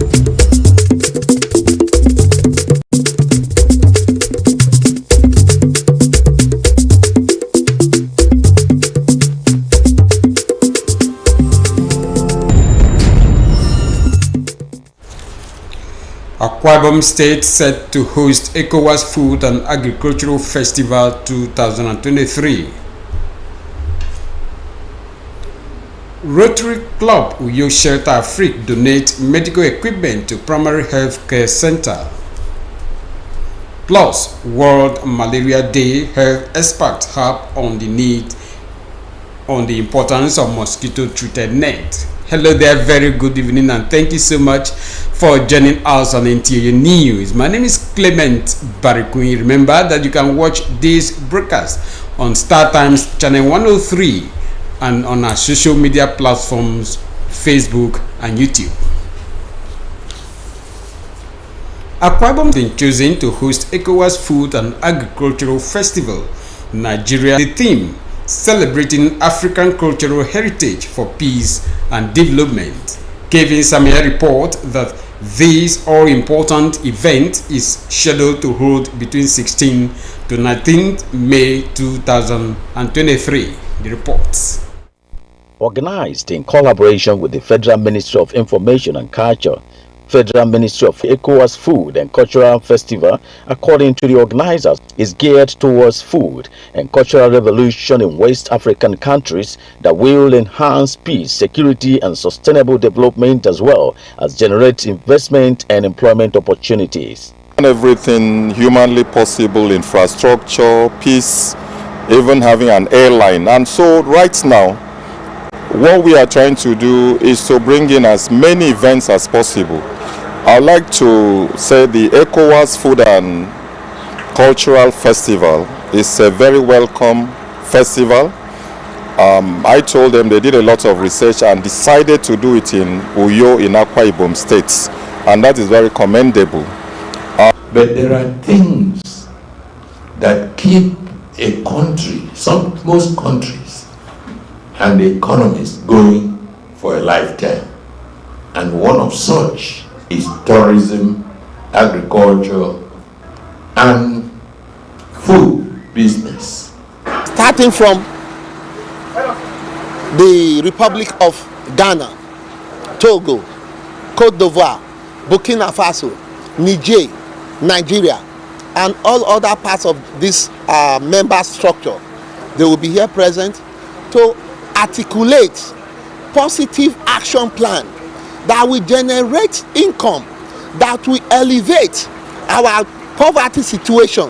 Akwa Ibom State set to host ECOWAS Food and Agricultural Festival 2023. Rotary Club Uyo Shelter Afrique donate medical equipment to Primary Health Care Center. Plus, World Malaria Day health experts harp on the importance of mosquito-treated net. Hello there, very good evening, and thank you so much for joining us on NTA News. My name is Clement Barikui. Remember that you can watch this broadcast on Star Times Channel 103 and on our social media platforms, Facebook and YouTube. Akwa Ibom has been chosen to host ECOWAS Food and Agricultural Festival, Nigeria. The theme, celebrating African cultural heritage for peace and development. Kevin Samia report that this all-important event is scheduled to hold between 16 to 19th May 2023. The reports. Organized in collaboration with the Federal Ministry of Information and Culture, Federal Ministry of ECOWAS Food and Cultural Festival, according to the organizers, is geared towards food and cultural revolution in West African countries that will enhance peace, security, and sustainable development, as well as generate investment and employment opportunities. And everything humanly possible, infrastructure, peace, even having an airline. And so right now, what we are trying to do is to bring in as many events as possible. I'd like to say the ECOWAS Food and Cultural Festival is a very welcome festival. I told them they did a lot of research and decided to do it in Uyo in Akwa Ibom State, and that is very commendable. But there are things that keep a country, most countries, and the economies going for a lifetime. And one of such is tourism, agriculture, and food business. Starting from the Republic of Ghana, Togo, Cote d'Ivoire, Burkina Faso, Niger, Nigeria, and all other parts of this member structure, they will be here present to articulate positive action plan that will generate income, that will elevate our poverty situation.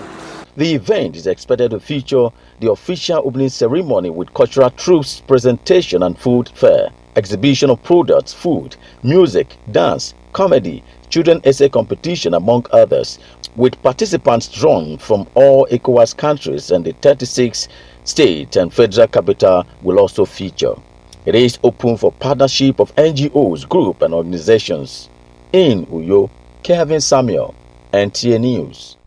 The event is expected to feature the official opening ceremony with cultural troops presentation and food fair, exhibition of products, food, music, dance, comedy, children essay competition, among others, with participants drawn from all ECOWAS countries, and the 36 state and federal capital will also feature. It is open for partnership of NGOs, group and organizations. In Uyo, Kevin Samuel, NTA News.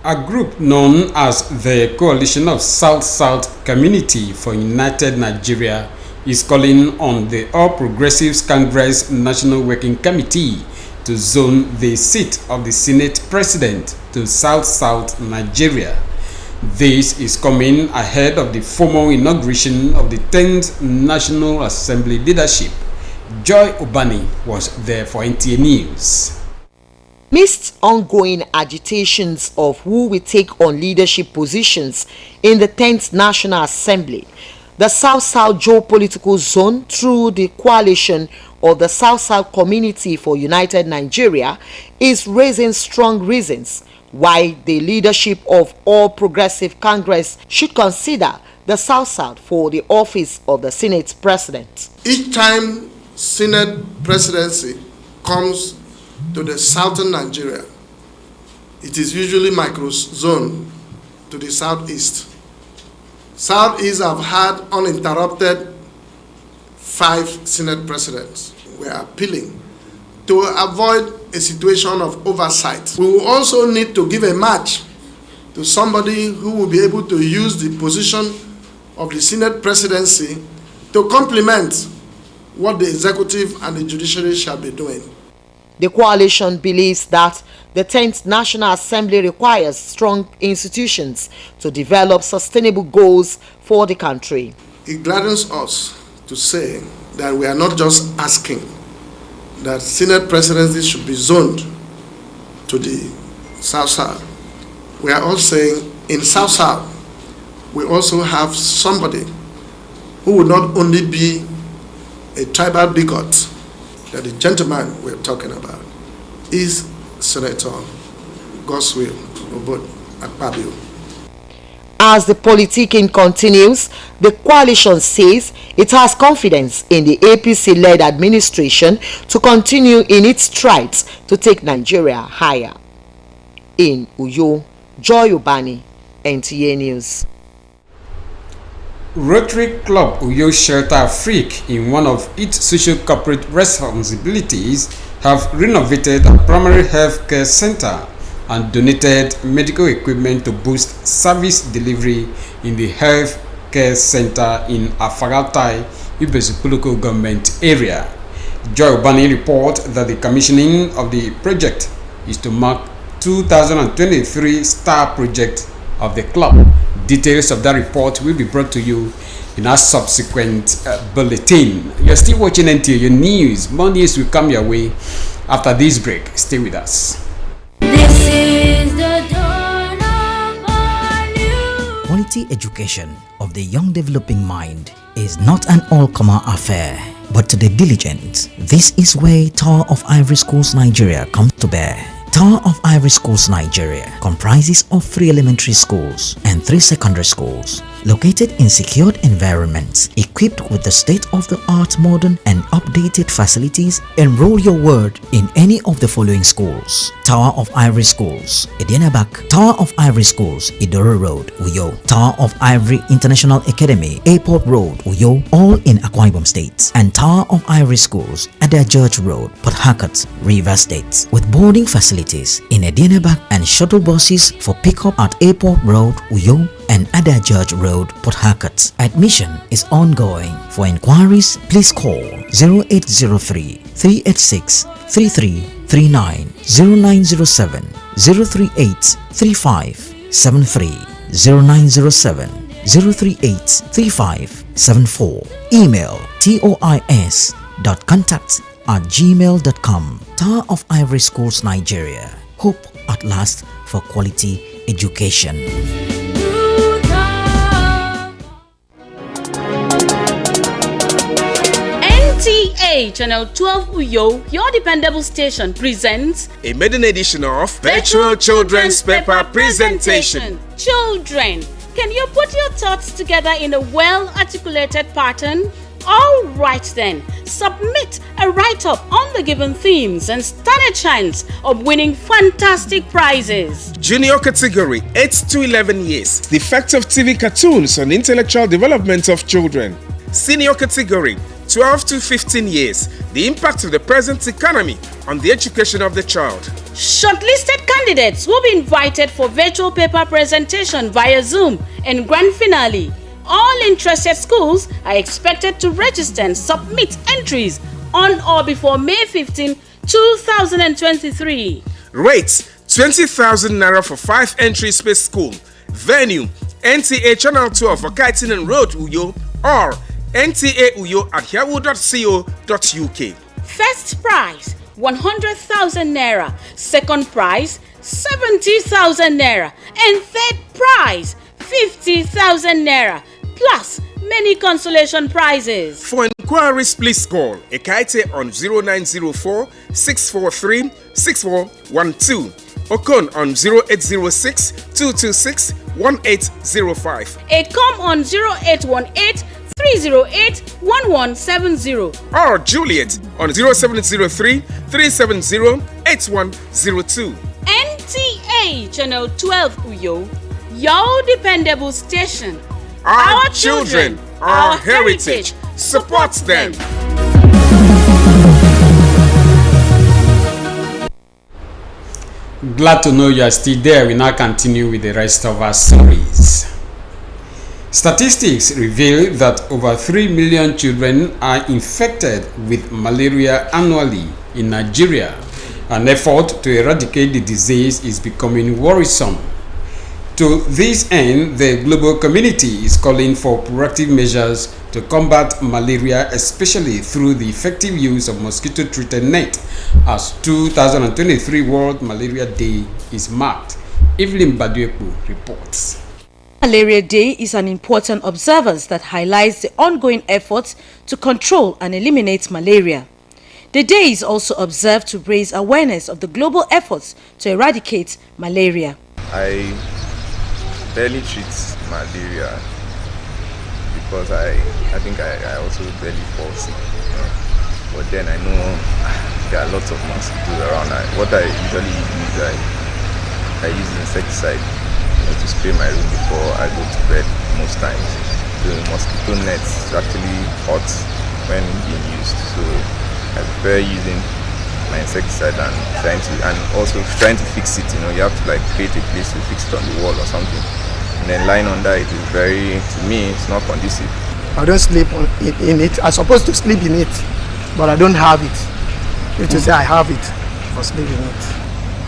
A group known as the Coalition of South-South Community for United Nigeria is calling on the All Progressives Congress National Working Committee to zone the seat of the Senate President to South-South Nigeria. This is coming ahead of the formal inauguration of the 10th National Assembly leadership. Joy Obani was there for NTA News. Amidst ongoing agitations of who will take on leadership positions in the 10th National Assembly, the South-South geopolitical zone, through the coalition of the South-South Community for United Nigeria, is raising strong reasons why the leadership of All Progressive Congress should consider the South-South for the office of the Senate President. Each time Senate presidency comes to the southern Nigeria, it is usually microzone to the southeast. Southeast have had uninterrupted 5 Senate presidents. We are appealing to avoid a situation of oversight. We will also need to give a match to somebody who will be able to use the position of the Senate presidency to complement what the executive and the judiciary shall be doing. The coalition believes that the 10th National Assembly requires strong institutions to develop sustainable goals for the country. It gladdens us to say that we are not just asking that Senate presidency should be zoned to the South-South. We are also saying in South-South, we also have somebody who will not only be a tribal bigot, that the gentleman we're talking about is Senator Godswill Obot Akpabio. As the politicking continues, the coalition says it has confidence in the APC-led administration to continue in its strides to take Nigeria higher. In Uyo, Joy Ubani, NTA News. Rotary Club Uyo Shelter Afrique, in one of its social corporate responsibilities, have renovated a primary health care center and donated medical equipment to boost service delivery in the health care center in Afagatai, Ibezukuluku government area. Joy Ubani report that the commissioning of the project is to mark 2023 star project of the club. Details of that report will be brought to you in our subsequent bulletin. You're still watching NTA News. More news will come your way after this break. Stay with us. This is the dawn of our new. Quality education of the young developing mind is not an all-comer affair, but to the diligent. This is where Tower of Ivory Schools Nigeria comes to bear. Tower of Ivory Schools Nigeria comprises of 3 elementary schools and 3 secondary schools located in secured environments equipped with the state-of-the-art modern and updated facilities. Enroll your word in any of the following schools: Tower of Ivory Schools, Edienabak; Tower of Ivory Schools, Idoro Road, Uyo; Tower of Ivory International Academy, Airport Road, Uyo, all in Akwa Ibom State; and Tower of Ivory Schools, Ada George Road, Port Harcourt, Rivers State, with boarding facilities in Edienabak and shuttle buses for pickup at Airport Road, Uyo, and Ada George Road, Port Harcourt. Admission is ongoing. For inquiries, please call 0803 386 3339, 0907 038 3573, 0907 038 3574. Email tois.contact@gmail.com. Tower of Ivory Schools Nigeria. Hope at last for quality education. NTA Channel 12 Uyo, your dependable station, presents a maiden edition of Virtual Children's Paper Presentation. Children, can you put your thoughts together in a well-articulated pattern? All right then, submit a write-up on the given themes and stand a chance of winning fantastic prizes. Junior category 8 to 11 years, the effect of TV cartoons on intellectual development of children. Senior category 12 to 15 years, the impact of the present economy on the education of the child. Shortlisted candidates will be invited for virtual paper presentation via Zoom and grand finale. All interested schools are expected to register and submit entries on or before May 15, 2023. Rates 20,000 naira for 5 entries per school. Venue NTA Channel 12 for Kaitinen Road, Uyo, or ntauyo@yahoo.co.uk. First prize 100,000 naira, second prize 70,000 naira, and third prize 50,000 naira, plus many consolation prizes. For inquiries, please call Ekaite on 0904 643 6412, Okon on 0806 226 1805, Ecom on 0818 308 1170, or Juliet on 0703 370 8102. NTA Channel 12 Uyo, your dependable station. Our children, our heritage. Support them. Glad to know you are still there. We now continue with the rest of our stories. Statistics reveal that over 3 million children are infected with malaria annually in Nigeria, An effort to eradicate the disease is becoming worrisome. To this end, the global community is calling for proactive measures to combat malaria, especially through the effective use of mosquito-treated net, as 2023 World Malaria Day is marked. Evelyn Badueku reports. Malaria Day is an important observance that highlights the ongoing efforts to control and eliminate malaria. The day is also observed to raise awareness of the global efforts to eradicate malaria. I barely treat malaria because I think I also barely fall sick. But then I know there are lots of mosquitoes around. What I usually do is I use insecticide to spray my room before I go to bed most times. The mosquito nets is actually hot when being used, so I prefer using my insecticide and also trying to fix it. You have to like create a place to fix it on the wall or something, and then lying under it is to me it's not conducive. I don't sleep in it. I'm supposed to sleep in it, but I don't have it. If to say I have it for sleeping in it.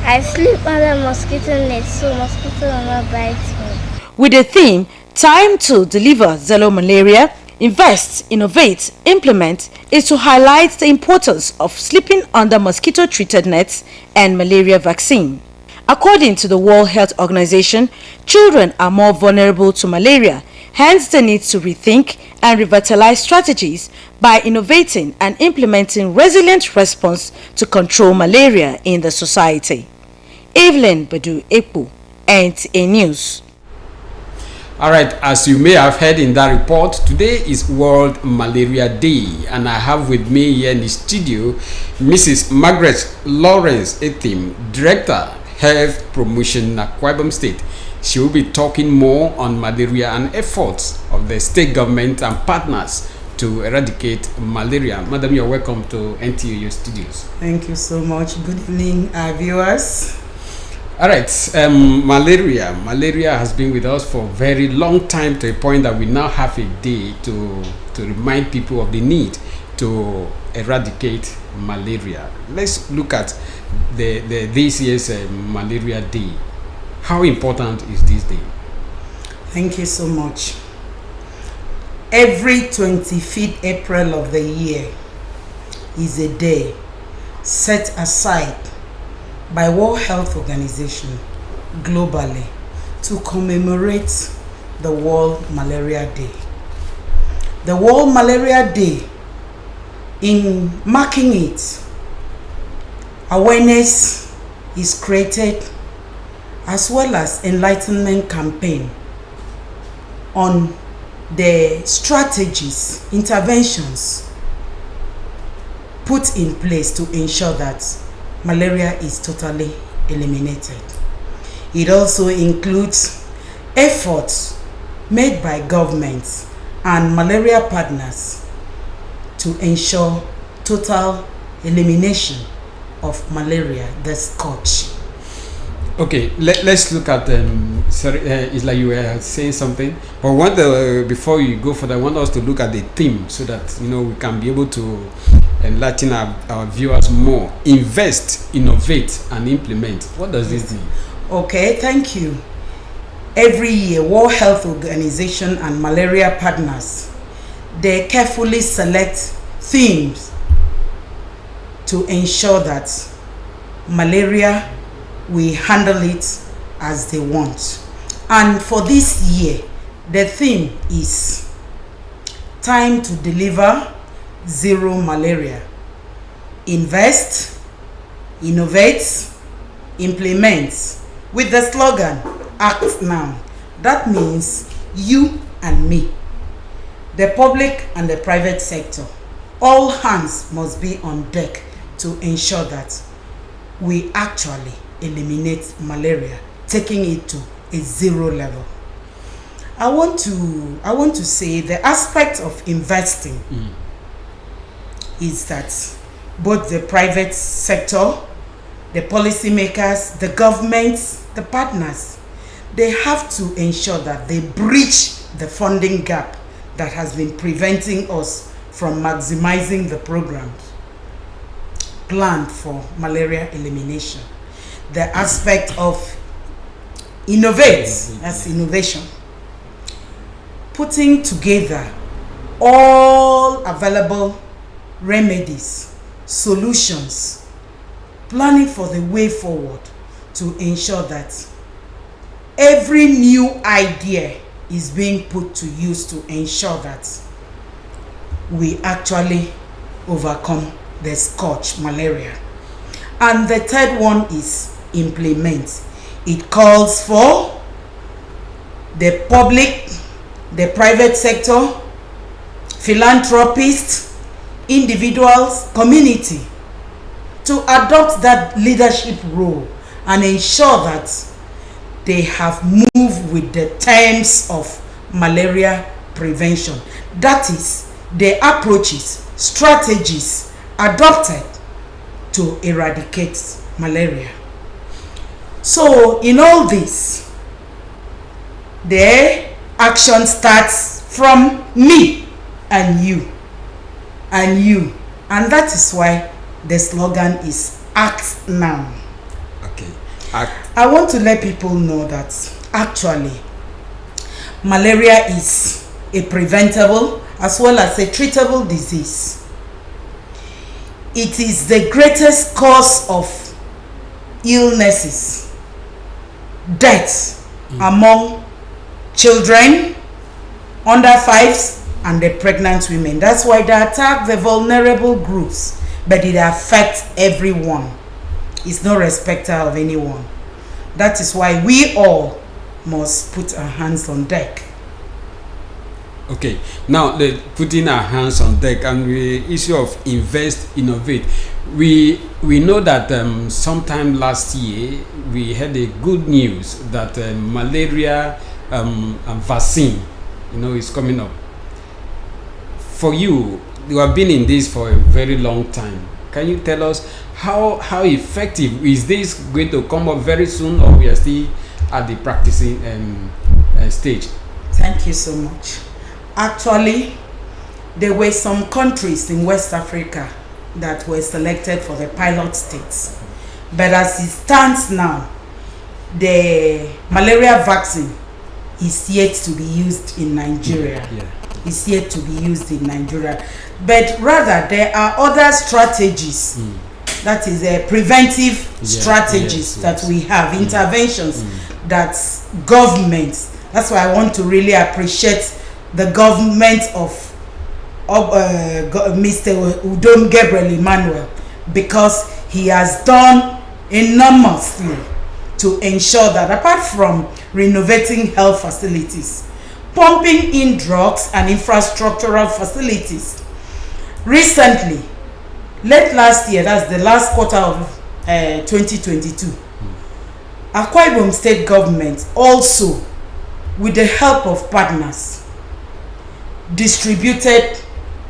I sleep under mosquito net so mosquito will not bite me. With the theme, Time to Deliver Zero Malaria, Invest, Innovate, Implement is to highlight the importance of sleeping under mosquito-treated nets and malaria vaccine. According to the World Health Organization, children are more vulnerable to malaria, hence the need to rethink and revitalize strategies by innovating and implementing resilient response to control malaria in the society. Evelyn Badu Ekpo, NTA News. All right, as you may have heard in that report, today is World Malaria Day, and I have with me here in the studio Mrs. Margaret Lawrence Ethim, Director, Health Promotion, Akwa Ibom State. She will be talking more on malaria and efforts of the state government and partners to eradicate malaria. Madam, you're welcome to NTA studios. Thank you so much. Good evening, viewers. All right, malaria has been with us for a very long time, to a point that we now have a day to remind people of the need to eradicate malaria. Let's look at this year's Malaria Day. How important is this day? Thank you so much. Every 25th April of the year is a day set aside by World Health Organization globally to commemorate the World Malaria Day. The World Malaria Day, in marking it, awareness is created as well as enlightenment campaign on the strategies, interventions put in place to ensure that malaria is totally eliminated. It also includes efforts made by governments and malaria partners to ensure total elimination of malaria, the scourge. Okay, let's look at it's like you were saying something, but before you go further, I want us to look at the theme so that we can be able to enlighten our viewers more. Invest, innovate, and implement. What does this mean? Okay, thank you. Every year, World Health Organization and malaria partners, they carefully select themes to ensure that malaria, we handle it as they want. And for this year, the theme is Time to Deliver Zero Malaria. Invest, innovate, implement, with the slogan, Act Now. That means you and me, the public and the private sector. All hands must be on deck to ensure that we actually eliminate malaria, taking it to a zero level. I want to say the aspect of investing is that both the private sector, the policymakers, the governments, the partners, they have to ensure that they bridge the funding gap that has been preventing us from maximizing the programs. plan for malaria elimination. The aspect of innovate, that's innovation. Putting together all available remedies, solutions, planning for the way forward to ensure that every new idea is being put to use to ensure that we actually overcome the scourge malaria. And the third one is implement. It calls for the public, the private sector, philanthropists, individuals, community to adopt that leadership role and ensure that they have moved with the terms of malaria prevention. That is, the approaches, strategies adopted to eradicate malaria. So in all this, the action starts from me and you and you, and that is why the slogan is Act Now. Okay. Act. I want to let people know that actually malaria is a preventable as well as a treatable disease. It is the greatest cause of illnesses, deaths among children, under 5s, and the pregnant women. That's why they attack the vulnerable groups, but it affects everyone. It's no respecter of anyone. That is why we all must put our hands on deck. Okay, now putting our hands on deck and the issue of invest, innovate. We know that sometime last year we had a good news that malaria vaccine, is coming up. For you have been in this for a very long time. Can you tell us how effective is this going to come up very soon, or we are still at the practicing stage? Thank you so much. Actually, there were some countries in West Africa that were selected for the pilot states. But as it stands now, the malaria vaccine is yet to be used in Nigeria. It's yet to be used in Nigeria. But rather, there are other strategies. That is preventive strategies that we have, interventions that governments. That's why I want to really appreciate the government of Mr. Udom Gabriel Emmanuel, because he has done enormously to ensure that apart from renovating health facilities, pumping in drugs and infrastructural facilities, recently, late last year, that's the last quarter of 2022, Akwa Ibom State government also, with the help of partners, distributed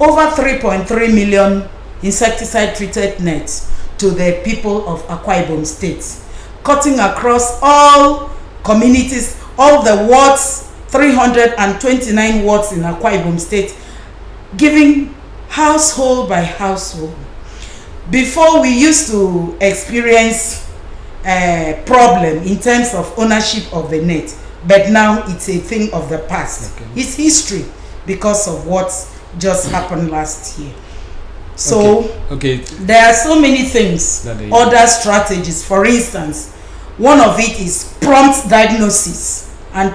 over 3.3 million insecticide treated nets to the people of Akwa Ibom State, cutting across all communities, all the wards, 329 wards in Akwa Ibom State, giving household by household. Before, we used to experience a problem in terms of ownership of the net, but now it's a thing of the past. It's history because of what just happened last year. So there are so many things, other strategies. For instance, one of it is prompt diagnosis, and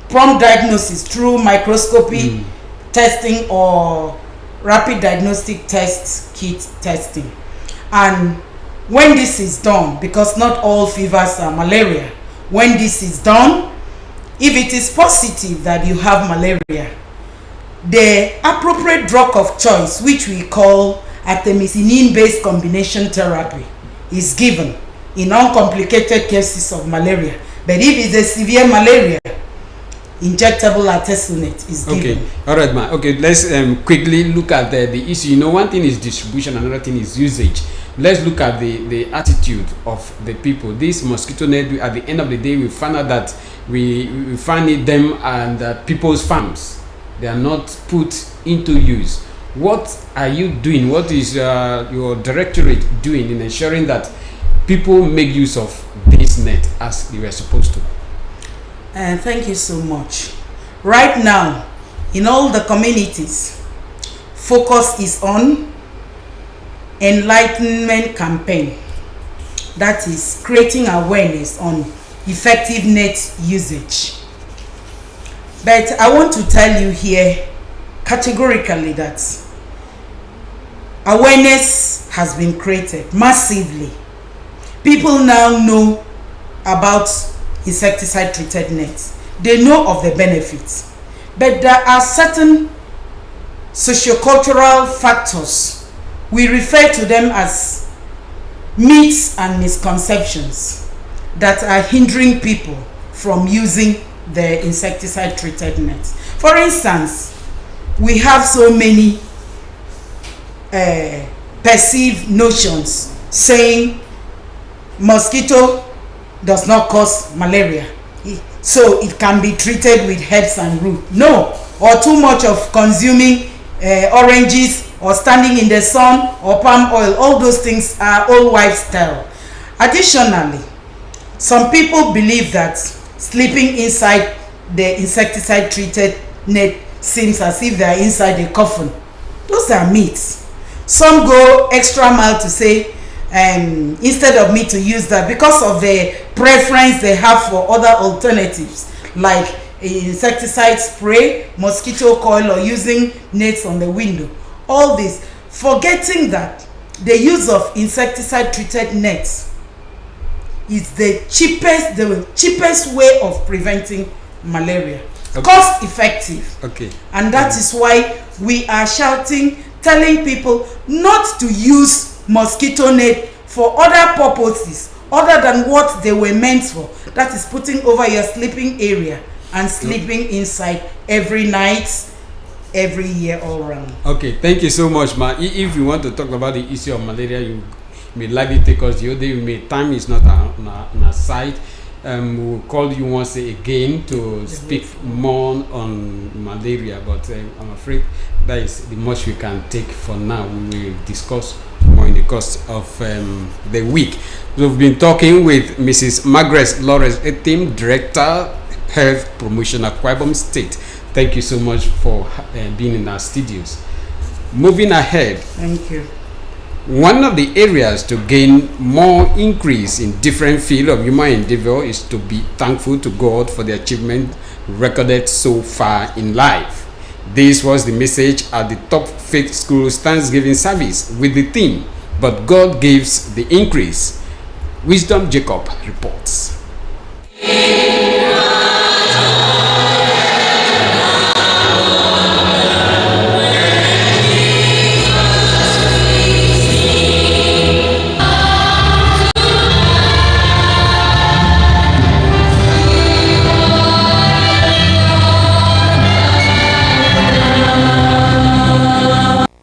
prompt diagnosis through microscopy testing or rapid diagnostic test kit testing. And when this is done, because not all fevers are malaria, when this is done, if it is positive that you have malaria, the appropriate drug of choice, which we call artemisinin-based combination therapy, is given in uncomplicated cases of malaria. But if it's a severe malaria, injectable artesunate is given. Okay, all right, ma. Okay, let's quickly look at the issue. One thing is distribution, another thing is usage. Let's look at the attitude of the people. This mosquito net, at the end of the day, we found out that we find them and people's farms. They are not put into use. What are you doing? What is your directorate doing in ensuring that people make use of this net as they were supposed to? Thank you so much. Right now, in all the communities, focus is on enlightenment campaign. That is creating awareness on effective net usage. But I want to tell you here categorically that awareness has been created massively. People now know about insecticide treated nets. They know of the benefits. But there are certain sociocultural factors. We refer to them as myths and misconceptions that are hindering people from using the insecticide treated nets. For instance, we have so many perceived notions saying mosquito does not cause malaria, so it can be treated with herbs and root. No, or too much of consuming oranges or standing in the sun or palm oil. All those things are old wives' tale. Additionally, some people believe that sleeping inside the insecticide treated net seems as if they are inside a coffin. Those are myths. Some go extra mile to say instead of me to use that, because of the preference they have for other alternatives like insecticide spray, mosquito coil, or using nets on the window. All this, forgetting that the use of insecticide treated nets is the cheapest way of preventing malaria. Okay. Cost effective. Okay. And that is why we are shouting, telling people not to use mosquito net for other purposes other than what they were meant for. That is putting over your sleeping area and sleeping inside every night, every year, all around. Okay, thank you so much, ma. If you want to talk about the issue of malaria, you may likely take us the other day. Time is not on our side. We'll call you once again to speak more on malaria, but I'm afraid that is the much we can take for now. We will discuss more in the course of the week. We've been talking with Mrs. Margaret Lawrence Etim, Director, Health Promotion at Akwa Ibom State. Thank you so much for being in our studios. Moving ahead. Thank you. One of the areas to gain more increase in different fields of human endeavor is to be thankful to God for the achievement recorded so far in life. This was the message at the Top Faith School's Thanksgiving service with the theme, "But God gives the increase." Wisdom Jacob reports.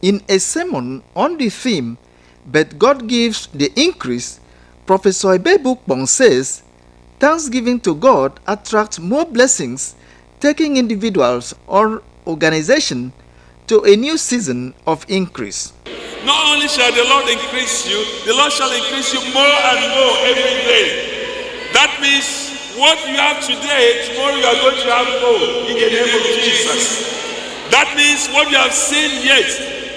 In a sermon on the theme, "But God gives the increase," Professor Ebebukbong says, thanksgiving to God attracts more blessings, taking individuals or organizations to a new season of increase. Not only shall the Lord increase you, the Lord shall increase you more and more every day. That means what you have today, tomorrow you are going to have more in the name of Jesus. That means what you have seen yet,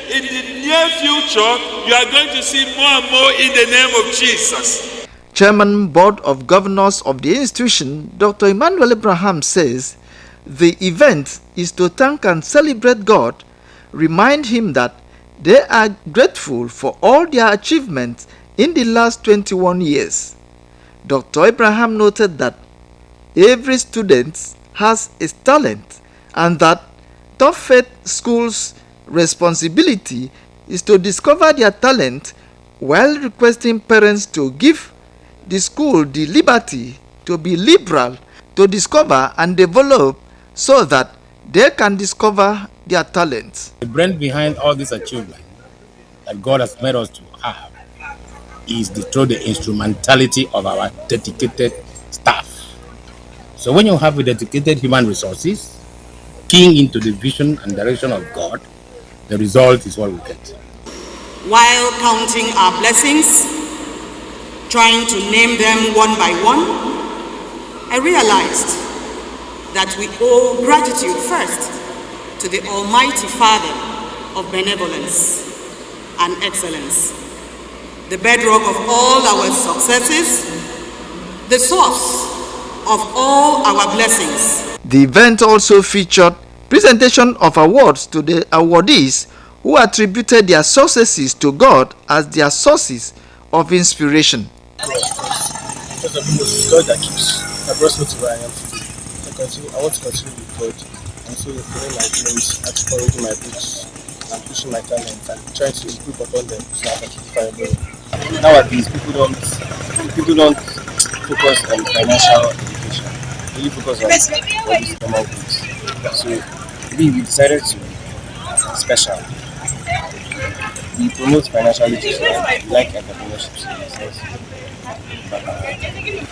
in the near future, you are going to see more and more in the name of Jesus. Chairman Board of Governors of the institution, Dr. Emmanuel Abraham, says the event is to thank and celebrate God, remind him that they are grateful for all their achievements in the last 21 years. Dr. Abraham noted that every student has a talent and that Top Faith School's responsibility is to discover their talent, while requesting parents to give the school the liberty to be liberal, to discover and develop so that they can discover their talents. The brain behind all this achievement that God has made us to have is through the instrumentality of our dedicated staff. So when you have a dedicated human resources keying into the vision and direction of God, the result is what we get. While counting our blessings, trying to name them one by one, I realized that we owe gratitude first to the Almighty Father of benevolence and excellence, the bedrock of all our successes, the source of all our blessings. The event also featured presentation of awards to the awardees who attributed their successes to God as their sources of inspiration. Because of it's God that keeps my brought me to where I am today. I want to continue with God, and so following my dreams, actually reading my books, and pushing my talents, and trying to improve upon them so I can keep fire going. Nowadays, people don't focus on financial education. They really focus on all these normal goods. So we decided to be special. We promote financial literacy, like entrepreneurship.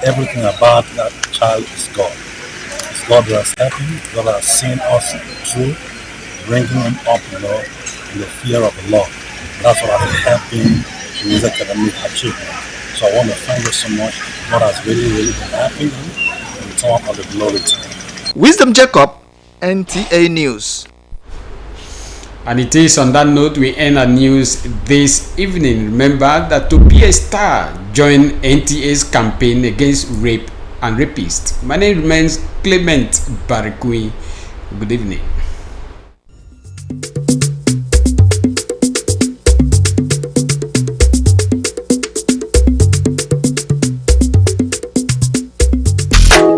Everything about that child is God. It's God who has helped him. God has seen us through, bringing him up, in the fear of the Lord. That's what has been helping his academic achievement. So I want to thank you so much. God has really been helping him, and return all the glory to him. Wisdom Jacob, NTA News. And it is on that note we end our news this evening. Remember that to be a star, join NTA's campaign against rape and rapists. My name remains Clement Barikui. Good evening.